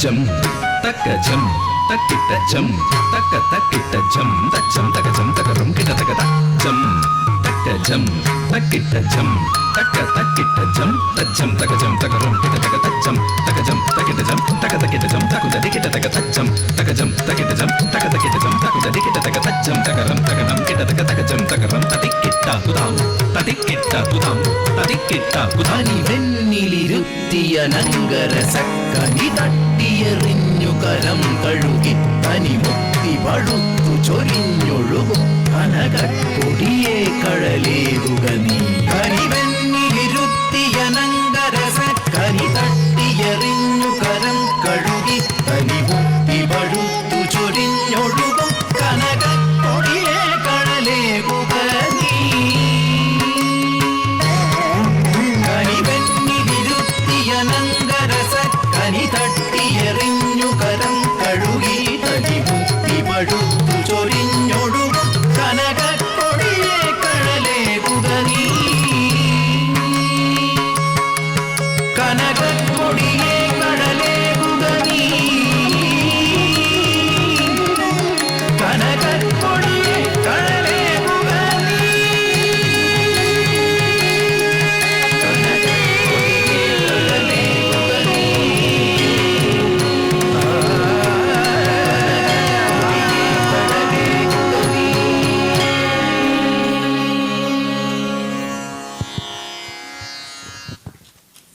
ജം തക്ക ജം തക്കിട്ട ജം തക്ക തക്കിട്ട ജം തച്ചം തക ജം തകറും കിട തക ജം തക്ക ജം തക്കിട്ട ജം തക്ക തക്കിട്ട ജം തച്ചം തക ജം തകറും കിട തക തച്ചം തക ജം തക്കിട്ട ജം തക തക്കിട്ട ജം തകുത ദിക്കിട്ട തക തച്ചം തക ജം തക്കിട്ട ജം തക തക്കിട്ട ജം തകുത ദിക്കിട്ട തക തച്ചം തകറം തകനം കിട തക തക ജം തകറം തതിക്കിട്ട തുതാം തതിക്കിട്ട തുതാം തതിക്കിട്ട കുതാനി വെണ്ണിലിരുത്തിയ നങ്കരസക്കനി തട്ടിയെറിഞ്ഞു കരം കഴുകി തനി മുക്തി പഴുത്തു ചൊരി